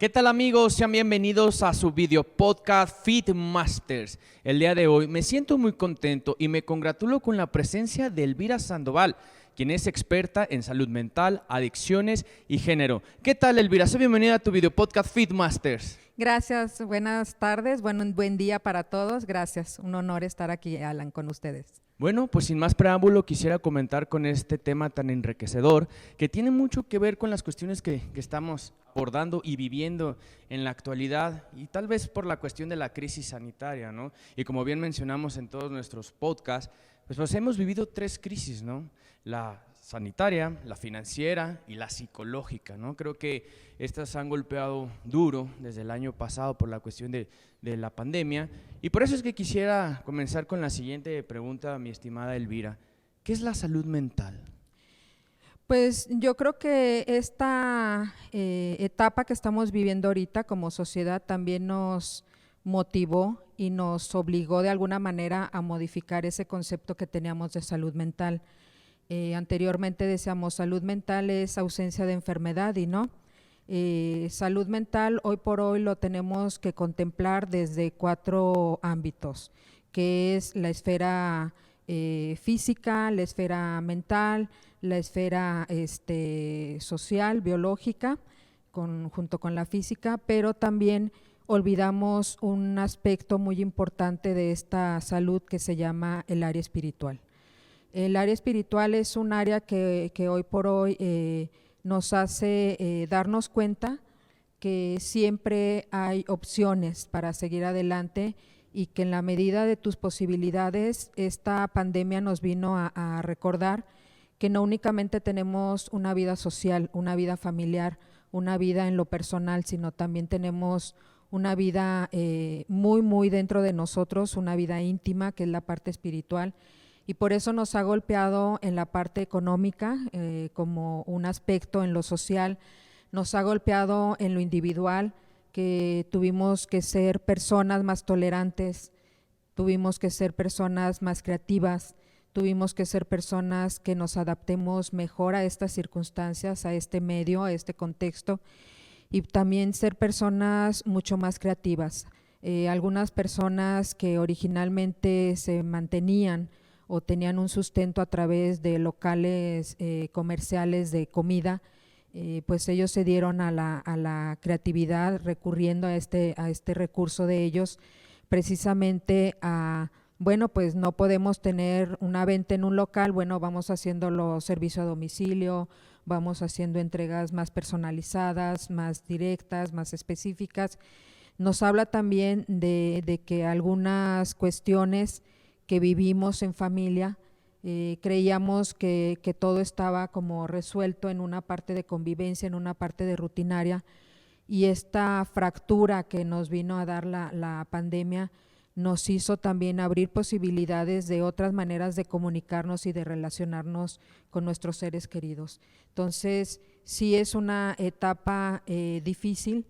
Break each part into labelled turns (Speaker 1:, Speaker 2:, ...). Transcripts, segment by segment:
Speaker 1: ¿Qué tal amigos? Sean bienvenidos a su video podcast Fit Masters. El día de hoy me siento muy contento y me congratulo con la presencia de Elvira Sandoval, quien es experta en salud mental, adicciones y género. ¿Qué tal Elvira? Soy bienvenida a tu video podcast Fit Masters.
Speaker 2: Gracias, buenas tardes, buen día para todos. Gracias, un honor estar aquí, Alan, con ustedes.
Speaker 1: Bueno, pues sin más preámbulo quisiera comentar con este tema tan enriquecedor que tiene mucho que ver con las cuestiones que estamos abordando y viviendo en la actualidad y tal vez por la cuestión de la crisis sanitaria, ¿no? Y como bien mencionamos en todos nuestros podcasts, pues hemos vivido tres crisis, ¿no? La sanitaria, la financiera y la psicológica, ¿no? Creo que estas han golpeado duro desde el año pasado por la cuestión de la pandemia y por eso es que quisiera comenzar con la siguiente pregunta, mi estimada Elvira. ¿Qué es la salud mental?
Speaker 2: Pues yo creo que esta etapa que estamos viviendo ahorita como sociedad también nos motivó y nos obligó de alguna manera a modificar ese concepto que teníamos de salud mental. Anteriormente decíamos salud mental es ausencia de enfermedad y no. Salud mental hoy por hoy lo tenemos que contemplar desde 4 ámbitos, que es la esfera física, la esfera mental, la esfera social, biológica, junto con la física, pero también olvidamos un aspecto muy importante de esta salud que se llama el área espiritual. El área espiritual es un área que hoy por hoy nos hace darnos cuenta que siempre hay opciones para seguir adelante y que en la medida de tus posibilidades esta pandemia nos vino a recordar que no únicamente tenemos una vida social, una vida familiar, una vida en lo personal, sino también tenemos una vida muy dentro de nosotros, una vida íntima que es la parte espiritual. Y por eso nos ha golpeado en la parte económica como un aspecto en lo social, nos ha golpeado en lo individual, que tuvimos que ser personas más tolerantes, tuvimos que ser personas más creativas, tuvimos que ser personas que nos adaptemos mejor a estas circunstancias, a este medio, a este contexto y también ser personas mucho más creativas. Algunas personas que originalmente se mantenían o tenían un sustento a través de locales comerciales de comida, pues ellos se dieron a la creatividad recurriendo a este recurso de ellos precisamente a, bueno, pues no podemos tener una venta en un local, bueno, vamos haciéndolo servicio a domicilio, vamos haciendo entregas más personalizadas, más directas, más específicas. Nos habla también de que algunas cuestiones que vivimos en familia, creíamos que todo estaba como resuelto en una parte de convivencia, en una parte de rutinaria, y esta fractura que nos vino a dar la pandemia nos hizo también abrir posibilidades de otras maneras de comunicarnos y de relacionarnos con nuestros seres queridos. Entonces, sí es una etapa difícil,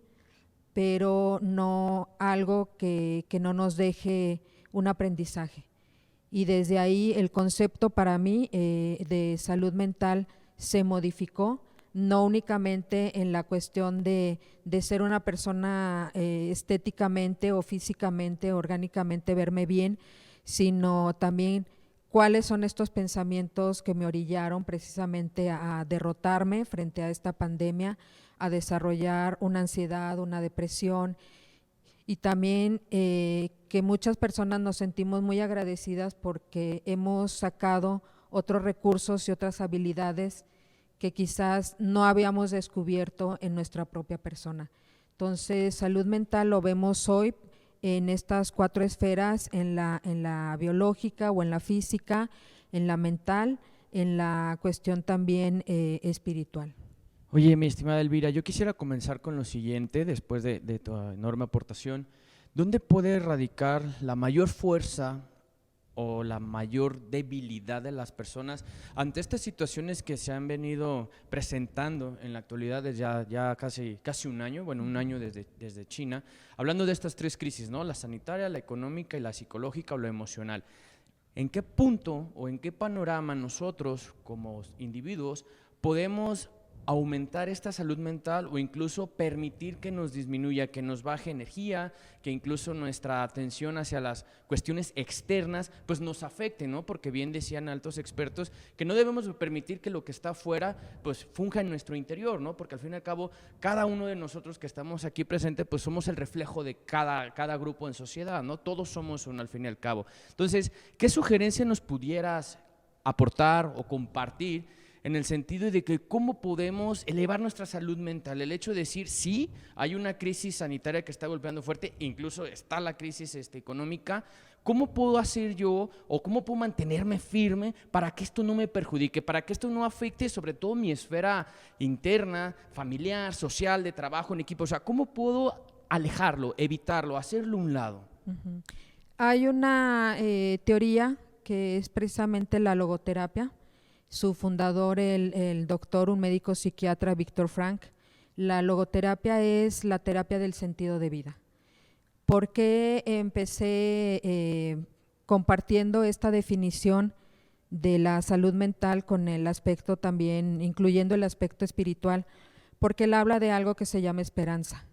Speaker 2: pero no algo que no nos deje un aprendizaje. Y desde ahí el concepto para mí de salud mental se modificó, no únicamente en la cuestión de ser una persona estéticamente o físicamente, orgánicamente verme bien, sino también cuáles son estos pensamientos que me orillaron precisamente a derrotarme frente a esta pandemia, a desarrollar una ansiedad, una depresión, y también que muchas personas nos sentimos muy agradecidas porque hemos sacado otros recursos y otras habilidades que quizás no habíamos descubierto en nuestra propia persona. Entonces, salud mental lo vemos hoy en estas 4 esferas, en la biológica o en la física, en la mental, en la cuestión también espiritual.
Speaker 1: Oye, mi estimada Elvira, yo quisiera comenzar con lo siguiente, después de tu enorme aportación. ¿Dónde puede radicar la mayor fuerza o la mayor debilidad de las personas ante estas situaciones que se han venido presentando en la actualidad desde ya casi un año, bueno, un año desde China, hablando de estas tres crisis, ¿no? La sanitaria, la económica y la psicológica o lo emocional? ¿En qué punto o en qué panorama nosotros como individuos podemos aumentar esta salud mental o incluso permitir que nos disminuya, que nos baje energía, que incluso nuestra atención hacia las cuestiones externas pues nos afecte, ¿no? Porque bien decían altos expertos que no debemos permitir que lo que está afuera pues funja en nuestro interior, ¿no? Porque al fin y al cabo cada uno de nosotros que estamos aquí presentes pues somos el reflejo de cada grupo en sociedad, ¿no? Todos somos uno al fin y al cabo. Entonces, ¿qué sugerencia nos pudieras aportar o compartir en el sentido de que cómo podemos elevar nuestra salud mental? El hecho de decir, sí, hay una crisis sanitaria que está golpeando fuerte, incluso está la crisis económica, ¿cómo puedo hacer yo o cómo puedo mantenerme firme para que esto no me perjudique, para que esto no afecte sobre todo mi esfera interna, familiar, social, de trabajo, en equipo? O sea, ¿cómo puedo alejarlo, evitarlo, hacerlo a un lado?
Speaker 2: Hay una teoría que es precisamente la logoterapia. Su fundador, el doctor, un médico psiquiatra, Viktor Frankl. La logoterapia es la terapia del sentido de vida. ¿Por qué empecé compartiendo esta definición de la salud mental con el aspecto también, incluyendo el aspecto espiritual? Porque él habla de algo que se llama esperanza.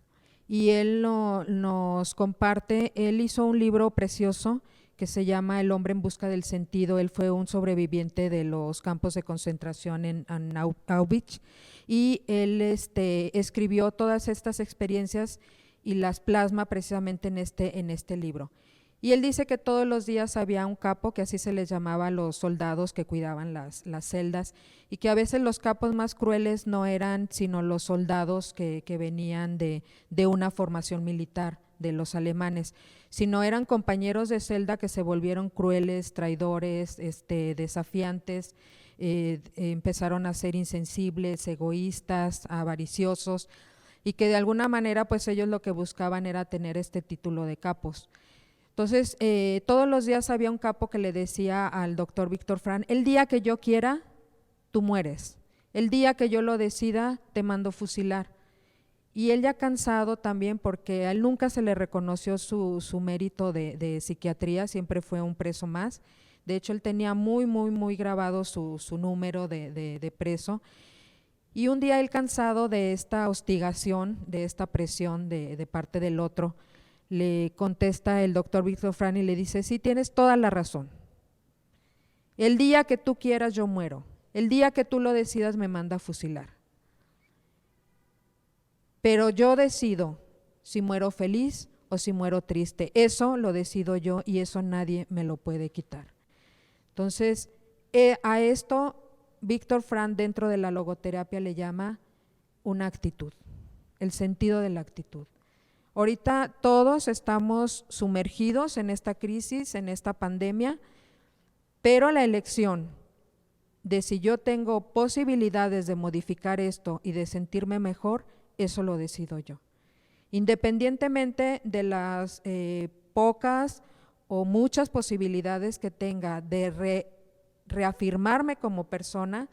Speaker 2: Y él nos comparte, él hizo un libro precioso que se llama El hombre en busca del sentido. Él fue un sobreviviente de los campos de concentración en Auschwitz, y él escribió todas estas experiencias y las plasma precisamente en este libro. Y él dice que todos los días había un capo, que así se les llamaba a los soldados que cuidaban las celdas, y que a veces los capos más crueles no eran sino los soldados que venían de una formación militar, de los alemanes, sino eran compañeros de celda que se volvieron crueles, traidores, desafiantes, empezaron a ser insensibles, egoístas, avariciosos, y que de alguna manera pues ellos lo que buscaban era tener este título de capos. Entonces, todos los días había un capo que le decía al doctor Viktor Frankl: el día que yo quiera, tú mueres, el día que yo lo decida, te mando fusilar. Y él ya cansado también, porque a él nunca se le reconoció su mérito de psiquiatría, siempre fue un preso más. De hecho, él tenía muy grabado su número de preso. Y un día él, cansado de esta hostigación, de esta presión de parte del otro, le contesta el doctor Viktor Frankl y le dice: sí, tienes toda la razón. El día que tú quieras yo muero, el día que tú lo decidas me manda a fusilar. Pero yo decido si muero feliz o si muero triste. Eso lo decido yo y eso nadie me lo puede quitar. Entonces, a esto Viktor Frankl dentro de la logoterapia le llama una actitud, el sentido de la actitud. Ahorita todos estamos sumergidos en esta crisis, en esta pandemia, pero la elección de si yo tengo posibilidades de modificar esto y de sentirme mejor, eso lo decido yo. Independientemente de las pocas o muchas posibilidades que tenga de reafirmarme como persona,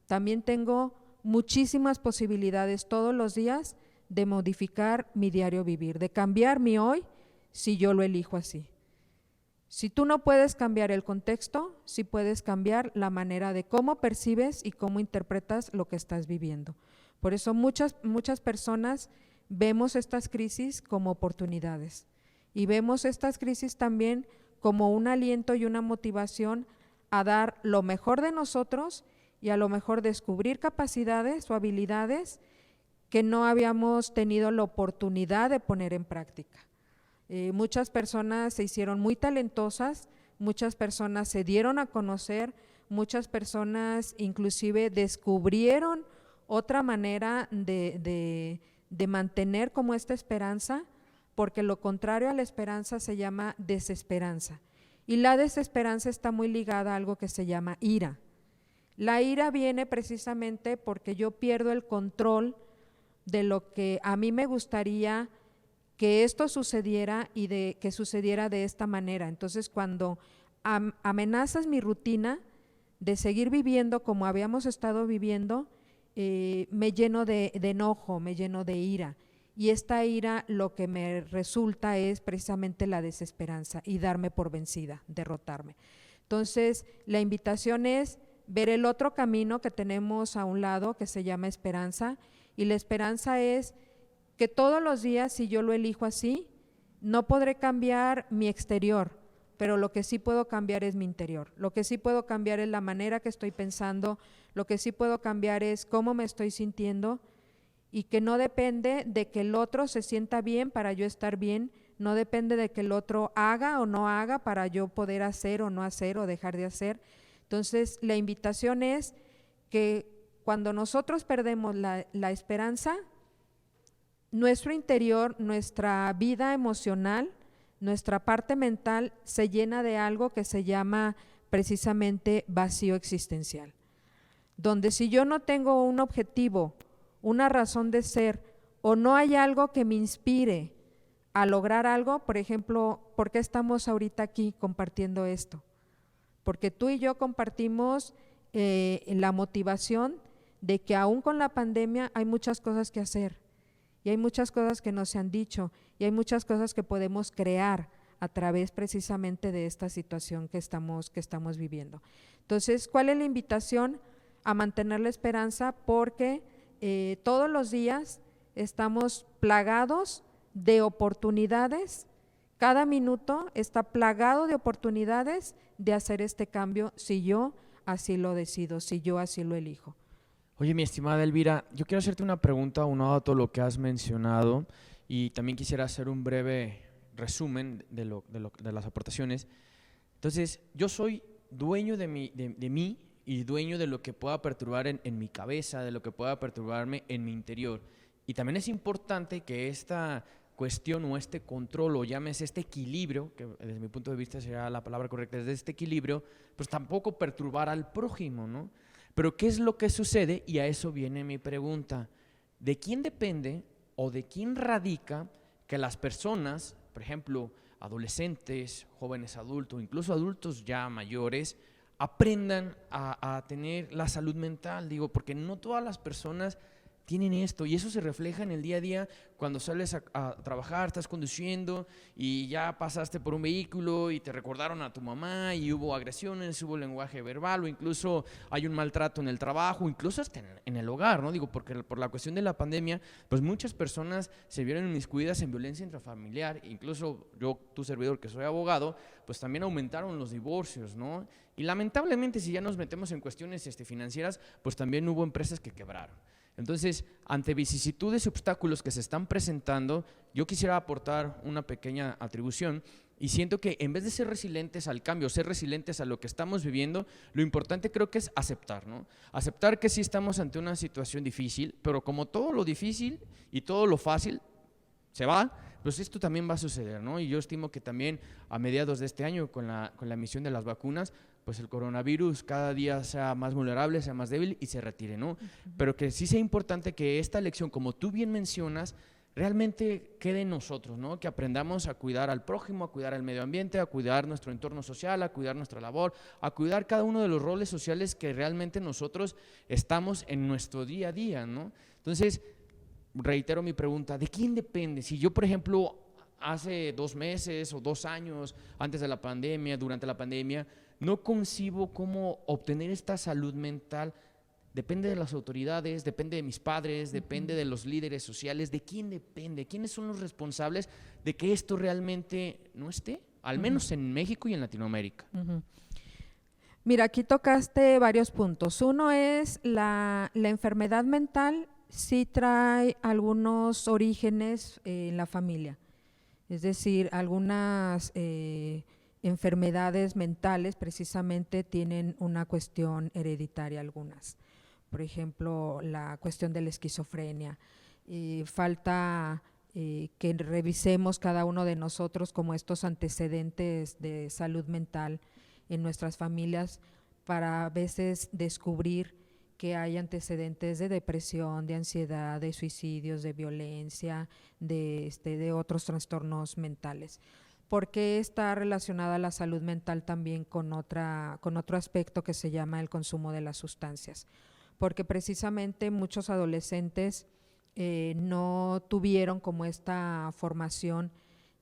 Speaker 2: también tengo muchísimas posibilidades todos los días de modificar mi diario vivir, de cambiar mi hoy si yo lo elijo así. Si tú no puedes cambiar el contexto, sí puedes cambiar la manera de cómo percibes y cómo interpretas lo que estás viviendo. Por eso muchas personas vemos estas crisis como oportunidades y vemos estas crisis también como un aliento y una motivación a dar lo mejor de nosotros y a lo mejor descubrir capacidades o habilidades que no habíamos tenido la oportunidad de poner en práctica. Muchas personas se hicieron muy talentosas, muchas personas se dieron a conocer, muchas personas inclusive descubrieron otra manera de mantener como esta esperanza, porque lo contrario a la esperanza se llama desesperanza. Y la desesperanza está muy ligada a algo que se llama ira. La ira viene precisamente porque yo pierdo el control de lo que a mí me gustaría que esto sucediera y de que sucediera de esta manera. Entonces, cuando amenazas mi rutina de seguir viviendo como habíamos estado viviendo, me lleno de enojo, me lleno de ira, y esta ira lo que me resulta es precisamente la desesperanza y darme por vencida, derrotarme. Entonces, la invitación es ver el otro camino que tenemos a un lado que se llama esperanza, y la esperanza es que todos los días, si yo lo elijo así, no podré cambiar mi exterior, pero lo que sí puedo cambiar es mi interior, lo que sí puedo cambiar es la manera que estoy pensando, lo que sí puedo cambiar es cómo me estoy sintiendo, y que no depende de que el otro se sienta bien para yo estar bien, no depende de que el otro haga o no haga para yo poder hacer o no hacer o dejar de hacer. Entonces, la invitación es que cuando nosotros perdemos la esperanza, nuestro interior, nuestra vida emocional, nuestra parte mental se llena de algo que se llama precisamente vacío existencial, donde si yo no tengo un objetivo, una razón de ser, o no hay algo que me inspire a lograr algo, por ejemplo, ¿por qué estamos ahorita aquí compartiendo esto? Porque tú y yo compartimos la motivación de que aún con la pandemia hay muchas cosas que hacer, y hay muchas cosas que no se han dicho, y hay muchas cosas que podemos crear a través precisamente de esta situación que estamos viviendo. Entonces, ¿cuál es la invitación? A mantener la esperanza, porque todos los días estamos plagados de oportunidades, cada minuto está plagado de oportunidades de hacer este cambio si yo así lo decido, si yo así lo elijo.
Speaker 1: Oye, mi estimada Elvira, yo quiero hacerte una pregunta aunado a todo lo que has mencionado y también quisiera hacer un breve resumen de las aportaciones. Entonces, yo soy dueño de mí y dueño de lo que pueda perturbar en mi cabeza, de lo que pueda perturbarme en mi interior. Y también es importante que esta cuestión o este control, o llámese este equilibrio, que desde mi punto de vista sería la palabra correcta, desde este equilibrio, pues tampoco perturbar al prójimo, ¿no? Pero ¿qué es lo que sucede? Y a eso viene mi pregunta. ¿De quién depende o de quién radica que las personas, por ejemplo, adolescentes, jóvenes adultos, incluso adultos ya mayores, aprendan a tener la salud mental? Digo, porque no todas las personas tienen esto, y eso se refleja en el día a día cuando sales a trabajar, estás conduciendo y ya pasaste por un vehículo y te recordaron a tu mamá y hubo agresiones, hubo lenguaje verbal, o incluso hay un maltrato en el trabajo, incluso hasta en el hogar, ¿no? Digo, porque por la cuestión de la pandemia, pues muchas personas se vieron inmiscuidas en violencia intrafamiliar, incluso yo, tu servidor, que soy abogado, pues también aumentaron los divorcios, ¿no? Y lamentablemente, si ya nos metemos en cuestiones financieras, pues también hubo empresas que quebraron. Entonces, ante vicisitudes y obstáculos que se están presentando, yo quisiera aportar una pequeña atribución, y siento que en vez de ser resilientes al cambio, ser resilientes a lo que estamos viviendo, lo importante creo que es aceptar, ¿no? Aceptar que sí estamos ante una situación difícil, pero como todo lo difícil y todo lo fácil se va, pues esto también va a suceder, ¿no? Y yo estimo que también a mediados de este año, con la emisión de las vacunas, pues el coronavirus cada día sea más vulnerable, sea más débil y se retire, ¿no? Pero que sí sea importante que esta lección, como tú bien mencionas, realmente quede en nosotros, ¿no? Que aprendamos a cuidar al prójimo, a cuidar al medio ambiente, a cuidar nuestro entorno social, a cuidar nuestra labor, a cuidar cada uno de los roles sociales que realmente nosotros estamos en nuestro día a día, ¿no? Entonces, reitero mi pregunta, ¿de quién depende? Si yo, por ejemplo, hace 2 meses o 2 años, antes de la pandemia, durante la pandemia, no concibo cómo obtener esta salud mental, depende de las autoridades, depende de mis padres, depende de los líderes sociales. ¿De quién depende? ¿Quiénes son los responsables de que esto realmente no esté? Al menos en México y en Latinoamérica.
Speaker 2: Mira, aquí tocaste varios puntos. Uno es la enfermedad mental sí trae algunos orígenes en la familia, es decir, algunas enfermedades mentales precisamente tienen una cuestión hereditaria algunas. Por ejemplo, la cuestión de la esquizofrenia. Falta que revisemos cada uno de nosotros como estos antecedentes de salud mental en nuestras familias para a veces descubrir que hay antecedentes de depresión, de ansiedad, de suicidios, de violencia, de otros trastornos mentales. ¿Por qué está relacionada la salud mental también con otro aspecto que se llama el consumo de las sustancias? Porque precisamente muchos adolescentes no tuvieron como esta formación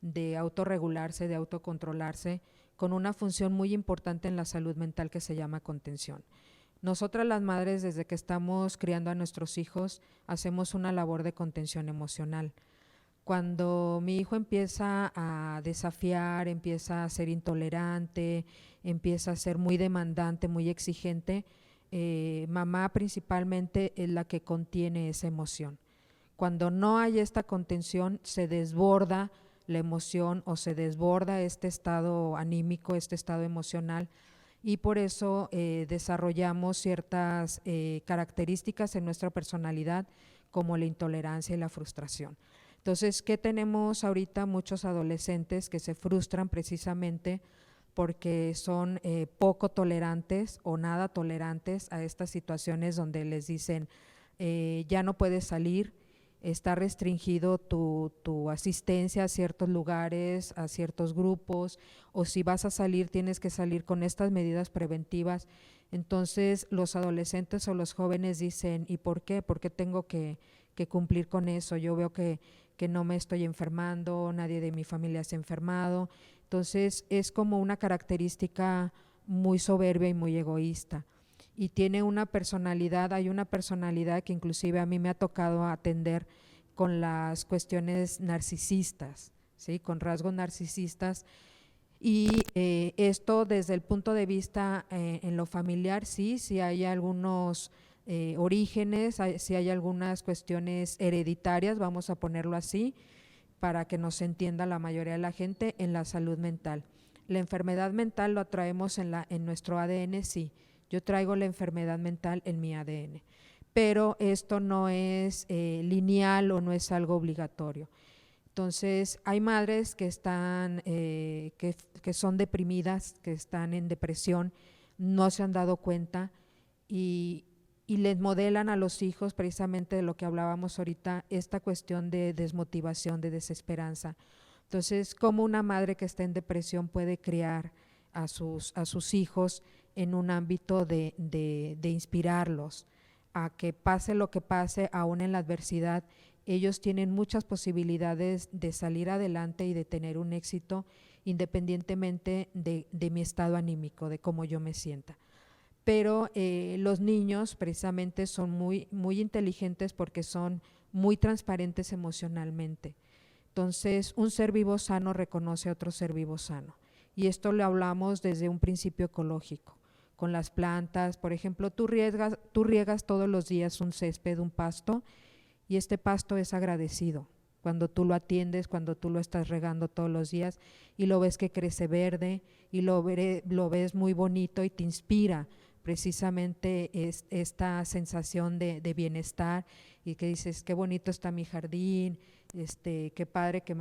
Speaker 2: de autorregularse, de autocontrolarse, con una función muy importante en la salud mental que se llama contención. Nosotras las madres, desde que estamos criando a nuestros hijos, hacemos una labor de contención emocional. Cuando mi hijo empieza a desafiar, empieza a ser intolerante, empieza a ser muy demandante, muy exigente, mamá principalmente es la que contiene esa emoción. Cuando no hay esta contención, se desborda la emoción o se desborda este estado anímico, este estado emocional, y por eso desarrollamos ciertas características en nuestra personalidad, como la intolerancia y la frustración. Entonces, ¿qué tenemos ahorita? Muchos adolescentes que se frustran precisamente porque son poco tolerantes o nada tolerantes a estas situaciones donde les dicen ya no puedes salir, está restringido tu asistencia a ciertos lugares, a ciertos grupos, o si vas a salir tienes que salir con estas medidas preventivas. Entonces los adolescentes o los jóvenes dicen, ¿y por qué? ¿Por qué tengo que cumplir con eso? Yo veo que no me estoy enfermando, nadie de mi familia se ha enfermado. Entonces es como una característica muy soberbia y muy egoísta. Y tiene una personalidad, hay una personalidad que inclusive a mí me ha tocado atender con las cuestiones narcisistas, ¿sí? Con rasgos narcisistas. Y esto desde el punto de vista en lo familiar, sí hay algunos orígenes, sí hay algunas cuestiones hereditarias, vamos a ponerlo así, para que nos entienda la mayoría de la gente en la salud mental. La enfermedad mental lo traemos en nuestro ADN, sí. Yo traigo la enfermedad mental en mi ADN, pero esto no es lineal o no es algo obligatorio. Entonces, hay madres que están, que son deprimidas, que están en depresión, no se han dado cuenta y les modelan a los hijos precisamente de lo que hablábamos ahorita, esta cuestión de desmotivación, de desesperanza. Entonces, ¿cómo una madre que está en depresión puede criar a sus hijos en un ámbito de inspirarlos a que pase lo que pase, aún en la adversidad? Ellos tienen muchas posibilidades de salir adelante y de tener un éxito independientemente de mi estado anímico, de cómo yo me sienta. Pero los niños precisamente son muy inteligentes porque son muy transparentes emocionalmente. Entonces, un ser vivo sano reconoce a otro ser vivo sano. Y esto lo hablamos desde un principio ecológico. Con las plantas, por ejemplo, tú riegas todos los días un césped, un pasto, y este pasto es agradecido cuando tú lo atiendes, cuando tú lo estás regando todos los días y lo ves que crece verde y lo ves muy bonito y te inspira precisamente esta sensación de bienestar, y que dices, qué bonito está mi jardín, qué padre que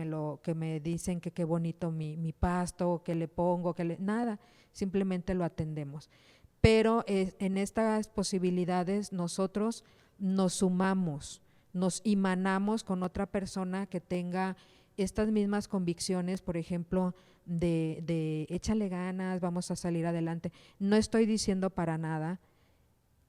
Speaker 2: me dicen que qué bonito mi pasto, que le pongo, nada, simplemente lo atendemos. Pero en estas posibilidades nosotros nos sumamos, nos imanamos con otra persona que tenga estas mismas convicciones, por ejemplo, de échale ganas, vamos a salir adelante. No estoy diciendo para nada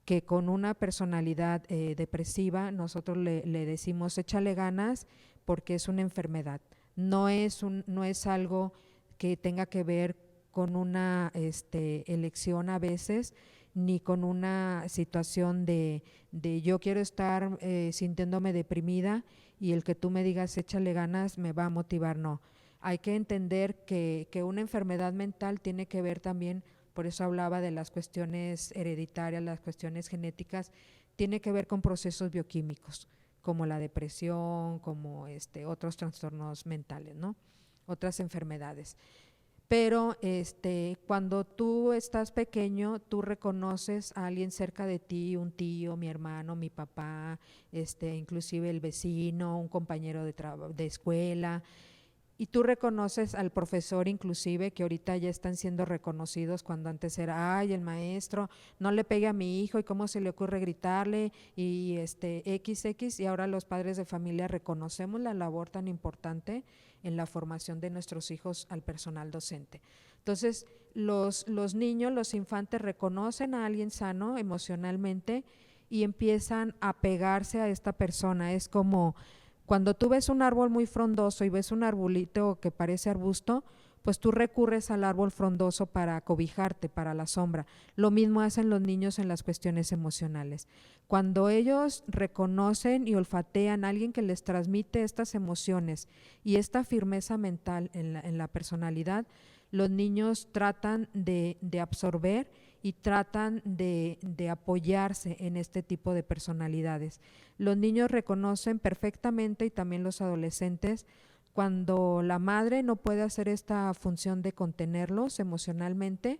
Speaker 2: que con una personalidad depresiva nosotros le decimos échale ganas porque es una enfermedad. No es algo que tenga que ver con una elección a veces, ni con una situación de yo quiero estar sintiéndome deprimida y el que tú me digas échale ganas me va a motivar, no. Hay que entender que una enfermedad mental tiene que ver también, por eso hablaba de las cuestiones hereditarias, las cuestiones genéticas, tiene que ver con procesos bioquímicos, como la depresión, como otros trastornos mentales, ¿no? Otras enfermedades. Pero cuando tú estás pequeño, tú reconoces a alguien cerca de ti, un tío, mi hermano, mi papá, inclusive el vecino, un compañero de escuela, y tú reconoces al profesor inclusive, que ahorita ya están siendo reconocidos, cuando antes era, ay, el maestro, no le pegue a mi hijo y cómo se le ocurre gritarle y XX, y ahora los padres de familia reconocemos la labor tan importante en la formación de nuestros hijos al personal docente. Entonces, los niños, los infantes reconocen a alguien sano emocionalmente y empiezan a pegarse a esta persona. Es como cuando tú ves un árbol muy frondoso y ves un arbolito que parece arbusto, pues tú recurres al árbol frondoso para cobijarte, para la sombra. Lo mismo hacen los niños en las cuestiones emocionales. Cuando ellos reconocen y olfatean a alguien que les transmite estas emociones y esta firmeza mental en la personalidad, los niños tratan de absorber y tratan de apoyarse en este tipo de personalidades. Los niños reconocen perfectamente, y también los adolescentes, cuando la madre no puede hacer esta función de contenerlos emocionalmente,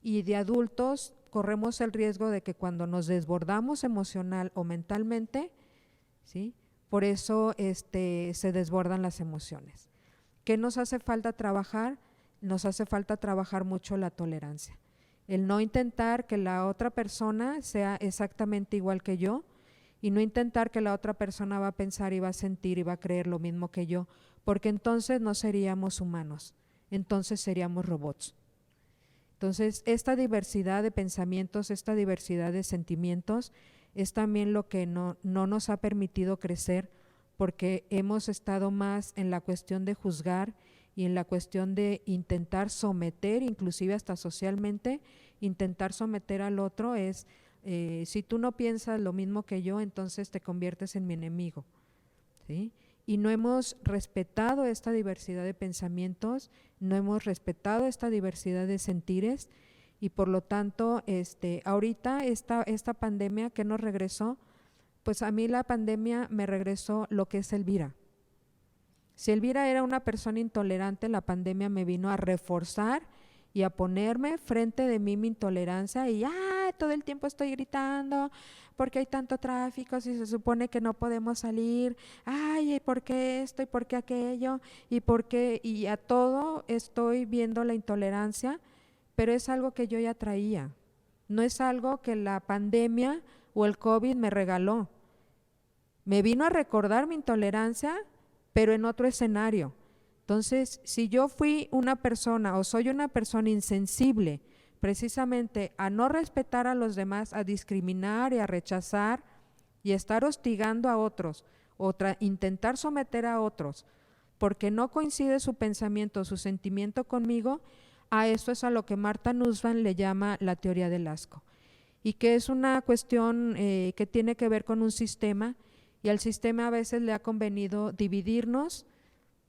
Speaker 2: y de adultos corremos el riesgo de que cuando nos desbordamos emocional o mentalmente, ¿sí?, por eso se desbordan las emociones. ¿Qué nos hace falta trabajar? Nos hace falta trabajar mucho la tolerancia. El no intentar que la otra persona sea exactamente igual que yo, y no intentar que la otra persona va a pensar y va a sentir y va a creer lo mismo que yo, porque entonces no seríamos humanos, entonces seríamos robots. Entonces, esta diversidad de pensamientos, esta diversidad de sentimientos es también lo que no nos ha permitido crecer, porque hemos estado más en la cuestión de juzgar y en la cuestión de intentar someter, inclusive hasta socialmente, intentar someter al otro es, si tú no piensas lo mismo que yo, entonces te conviertes en mi enemigo, ¿sí? Y no hemos respetado esta diversidad de pensamientos, no hemos respetado esta diversidad de sentires, y por lo tanto, ahorita esta pandemia que nos regresó, pues a mí la pandemia me regresó lo que es Elvira. Si Elvira era una persona intolerante, la pandemia me vino a reforzar y a ponerme frente de mí mi intolerancia, y todo el tiempo estoy gritando porque hay tanto tráfico, si se supone que no podemos salir, ¿y por qué esto y por qué aquello y por qué? Y a todo estoy viendo la intolerancia, pero es algo que yo ya traía, no es algo que la pandemia o el COVID me regaló. Me vino a recordar mi intolerancia, pero en otro escenario. Entonces, si yo fui una persona o soy una persona insensible precisamente a no respetar a los demás, a discriminar y a rechazar y a estar hostigando a otros, intentar someter a otros, porque no coincide su pensamiento, su sentimiento conmigo, a eso es a lo que Martha Nussbaum le llama la teoría del asco, y que es una cuestión que tiene que ver con un sistema, y al sistema a veces le ha convenido dividirnos,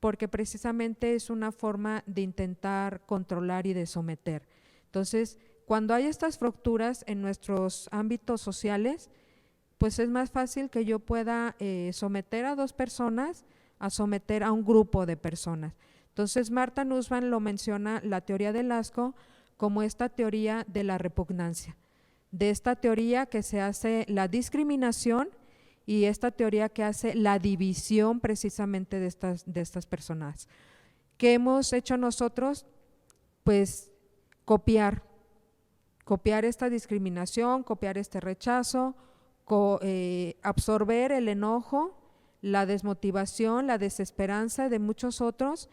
Speaker 2: porque precisamente es una forma de intentar controlar y de someter. Entonces, cuando hay estas fracturas en nuestros ámbitos sociales, pues es más fácil que yo pueda someter a dos personas a someter a un grupo de personas. Entonces, Martha Nussbaum lo menciona, la teoría del asco, como esta teoría de la repugnancia, de esta teoría que se hace la discriminación, y esta teoría que hace la división precisamente de estas personas. ¿Qué hemos hecho nosotros? Pues copiar esta discriminación, copiar este rechazo, absorber el enojo, la desmotivación, la desesperanza de muchos otros,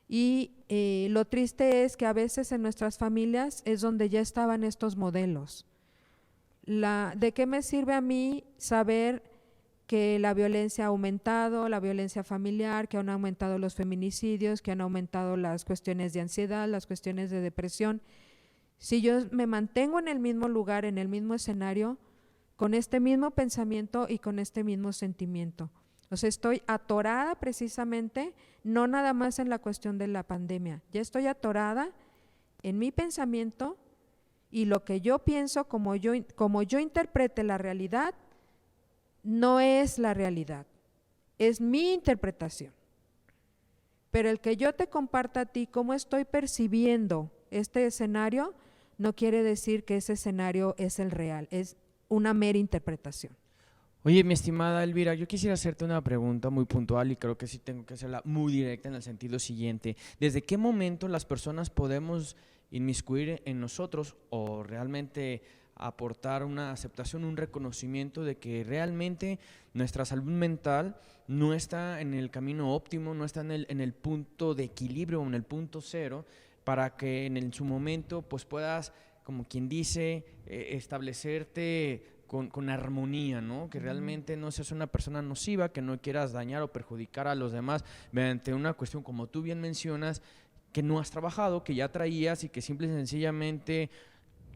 Speaker 2: y lo triste es que a veces en nuestras familias es donde ya estaban estos modelos. ¿De qué me sirve a mí saber que la violencia ha aumentado, la violencia familiar, que han aumentado los feminicidios, que han aumentado las cuestiones de ansiedad, las cuestiones de depresión? Si yo me mantengo en el mismo lugar, en el mismo escenario, con este mismo pensamiento y con este mismo sentimiento. O sea, estoy atorada precisamente, no nada más en la cuestión de la pandemia, ya estoy atorada en mi pensamiento, y lo que yo pienso, como yo interprete la realidad, no es la realidad, es mi interpretación. Pero el que yo te comparta a ti cómo estoy percibiendo este escenario, no quiere decir que ese escenario es el real, es una mera interpretación.
Speaker 1: Oye, mi estimada Elvira, yo quisiera hacerte una pregunta muy puntual, y creo que sí tengo que hacerla muy directa, en el sentido siguiente. ¿Desde qué momento las personas podemos inmiscuir en nosotros o realmente aportar una aceptación, un reconocimiento de que realmente nuestra salud mental no está en el camino óptimo, no está en el punto de equilibrio o en el punto cero, para que en su momento pues puedas, como quien dice, establecerte con armonía, ¿no? Que realmente no seas una persona nociva, que no quieras dañar o perjudicar a los demás mediante una cuestión, como tú bien mencionas, que no has trabajado, que ya traías y que simple y sencillamente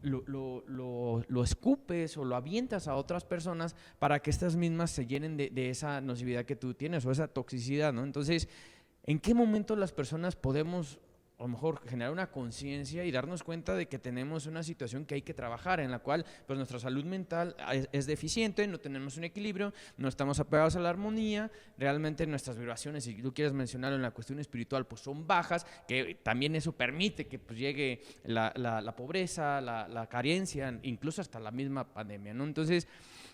Speaker 1: lo escupes o lo avientas a otras personas para que estas mismas se llenen de esa nocividad que tú tienes o esa toxicidad, ¿no? Entonces, ¿en qué momento las personas podemos a lo mejor generar una conciencia y darnos cuenta de que tenemos una situación que hay que trabajar, en la cual pues nuestra salud mental es deficiente, no tenemos un equilibrio, no estamos apegados a la armonía, realmente nuestras vibraciones, si tú quieres mencionarlo en la cuestión espiritual, pues son bajas, que también eso permite que pues llegue la pobreza, la carencia, incluso hasta la misma pandemia, ¿no? Entonces,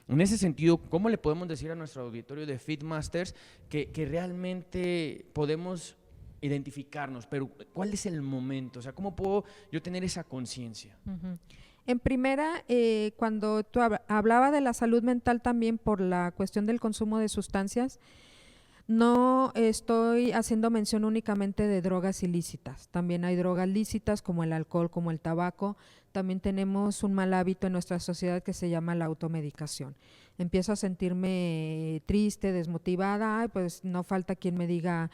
Speaker 1: en ese sentido, ¿cómo le podemos decir a nuestro auditorio de Fitmasters que realmente podemos identificarnos, pero ¿cuál es el momento? O sea, ¿cómo puedo yo tener esa conciencia?
Speaker 2: En primera, cuando tú hablaba de la salud mental también por la cuestión del consumo de sustancias, no estoy haciendo mención únicamente de drogas ilícitas, también hay drogas lícitas como el alcohol, como el tabaco, también tenemos un mal hábito en nuestra sociedad que se llama la automedicación. Empiezo a sentirme triste, desmotivada, ay, pues no falta quien me diga,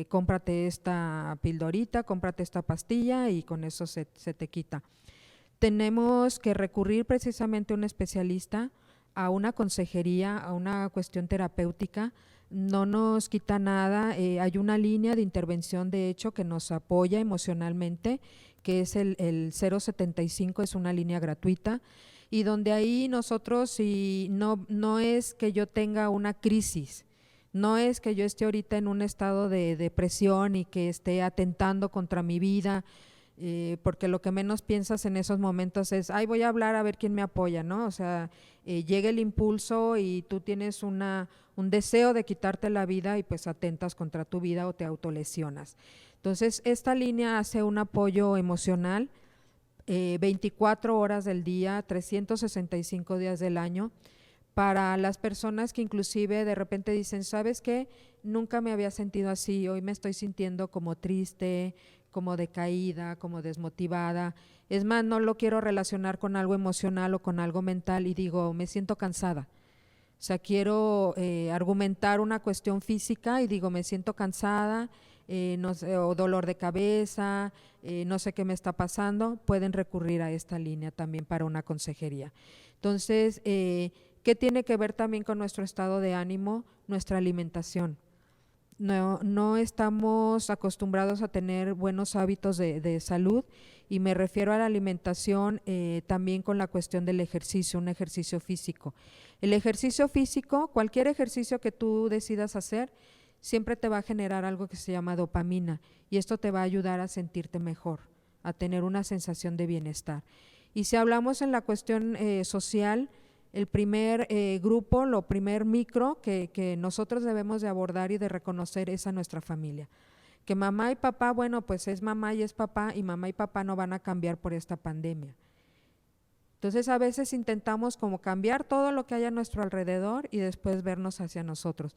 Speaker 2: cómprate esta pildorita, cómprate esta pastilla y con eso se te quita. Tenemos que recurrir precisamente a un especialista, a una consejería, a una cuestión terapéutica. No nos quita nada, hay una línea de intervención de hecho que nos apoya emocionalmente, que es el 075, es una línea gratuita, y donde ahí nosotros, si no es que yo tenga una crisis, no es que yo esté ahorita en un estado de depresión y que esté atentando contra mi vida, porque lo que menos piensas en esos momentos es, ay, voy a hablar a ver quién me apoya, ¿no? O sea, llega el impulso y tú tienes un deseo de quitarte la vida y pues atentas contra tu vida o te autolesionas. Entonces, esta línea hace un apoyo emocional 24 horas del día, 365 días del año, para las personas que inclusive de repente dicen, ¿sabes qué? Nunca me había sentido así, hoy me estoy sintiendo como triste, como decaída, como desmotivada. Es más, no lo quiero relacionar con algo emocional o con algo mental y digo, me siento cansada. O sea, quiero argumentar una cuestión física y digo, me siento cansada, no sé, o dolor de cabeza, no sé qué me está pasando, pueden recurrir a esta línea también para una consejería. Entonces, ¿qué tiene que ver también con nuestro estado de ánimo? Nuestra alimentación. No estamos acostumbrados a tener buenos hábitos de salud y me refiero a la alimentación también con la cuestión del ejercicio, un ejercicio físico. El ejercicio físico, cualquier ejercicio que tú decidas hacer, siempre te va a generar algo que se llama dopamina y esto te va a ayudar a sentirte mejor, a tener una sensación de bienestar. Y si hablamos en la cuestión social, el primer grupo, lo primer micro que nosotros debemos de abordar y de reconocer es a nuestra familia. Que mamá y papá, bueno, pues es mamá y es papá y mamá y papá no van a cambiar por esta pandemia. Entonces a veces intentamos como cambiar todo lo que hay a nuestro alrededor y después vernos hacia nosotros.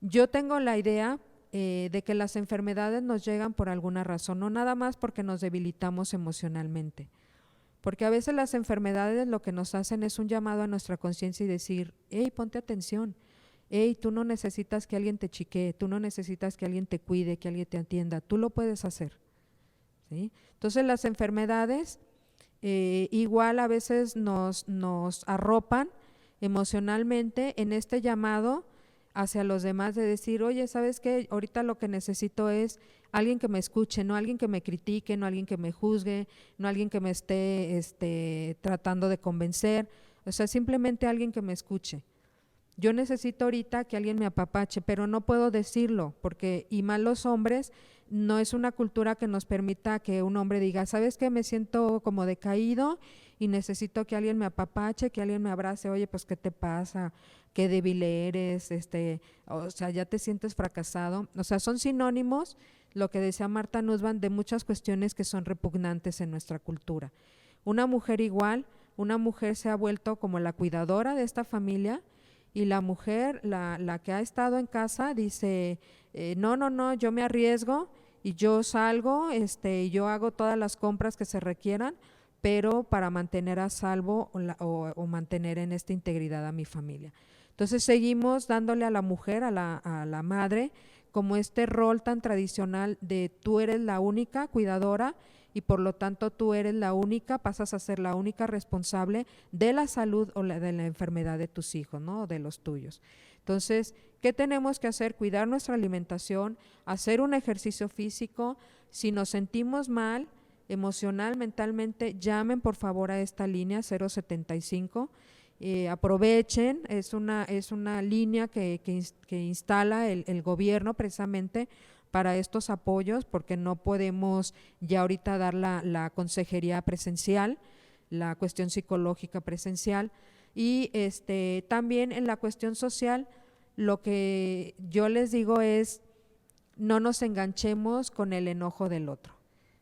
Speaker 2: Yo tengo la idea de que las enfermedades nos llegan por alguna razón, no nada más porque nos debilitamos emocionalmente. Porque a veces las enfermedades lo que nos hacen es un llamado a nuestra conciencia y decir, hey, ponte atención, hey, tú no necesitas que alguien te chiquee, tú no necesitas que alguien te cuide, que alguien te atienda, tú lo puedes hacer. ¿Sí? Entonces las enfermedades igual a veces nos arropan emocionalmente en este llamado hacia los demás de decir, oye, ¿sabes qué? Ahorita lo que necesito es alguien que me escuche, no alguien que me critique, no alguien que me juzgue, no alguien que me esté tratando de convencer, o sea, simplemente alguien que me escuche. Yo necesito ahorita que alguien me apapache, pero no puedo decirlo, porque y más los hombres, no es una cultura que nos permita que un hombre diga, ¿sabes qué? Me siento como decaído y necesito que alguien me apapache, que alguien me abrace, oye, pues ¿qué te pasa? Qué débil eres, o sea, ya te sientes fracasado. O sea, son sinónimos, lo que decía Marta Nussbaum, de muchas cuestiones que son repugnantes en nuestra cultura. Una mujer igual, una mujer se ha vuelto como la cuidadora de esta familia y la mujer, la que ha estado en casa, dice, no, yo me arriesgo y yo salgo, y yo hago todas las compras que se requieran, pero para mantener a salvo o mantener en esta integridad a mi familia. Entonces seguimos dándole a la mujer, a la madre, como este rol tan tradicional de tú eres la única cuidadora y por lo tanto tú eres la única, pasas a ser la única responsable de la salud o de la enfermedad de tus hijos, ¿no? O de los tuyos. Entonces, ¿qué tenemos que hacer? Cuidar nuestra alimentación, hacer un ejercicio físico. Si nos sentimos mal, emocional, mentalmente, llamen por favor a esta línea 075. Aprovechen, es una línea que instala el gobierno precisamente para estos apoyos, porque no podemos ya ahorita dar la consejería presencial, la cuestión psicológica presencial, y también en la cuestión social, lo que yo les digo es, no nos enganchemos con el enojo del otro.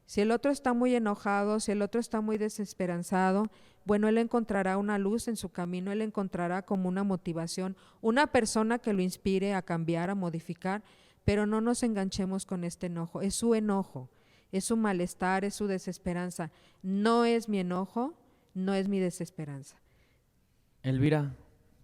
Speaker 2: Si el otro está muy enojado, si el otro está muy desesperanzado, bueno, él encontrará una luz en su camino, él encontrará como una motivación, una persona que lo inspire a cambiar, a modificar, pero no nos enganchemos con este enojo, es su malestar, es su desesperanza, no es mi enojo, no es mi desesperanza.
Speaker 1: Elvira,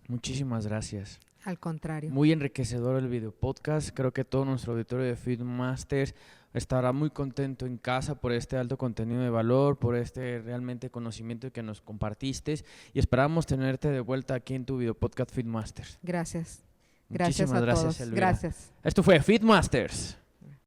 Speaker 1: muchísimas gracias.
Speaker 2: Al contrario.
Speaker 1: Muy enriquecedor el video podcast. Creo que todo nuestro auditorio de Feedmasters estará muy contento en casa por este alto contenido de valor, por este realmente conocimiento que nos compartiste, y esperamos tenerte de vuelta aquí en tu video podcast Feedmasters.
Speaker 2: Gracias.
Speaker 1: Muchísimas
Speaker 2: Gracias a
Speaker 1: gracias,
Speaker 2: todos.
Speaker 1: Elvira.
Speaker 2: Gracias.
Speaker 1: Esto fue Feedmasters.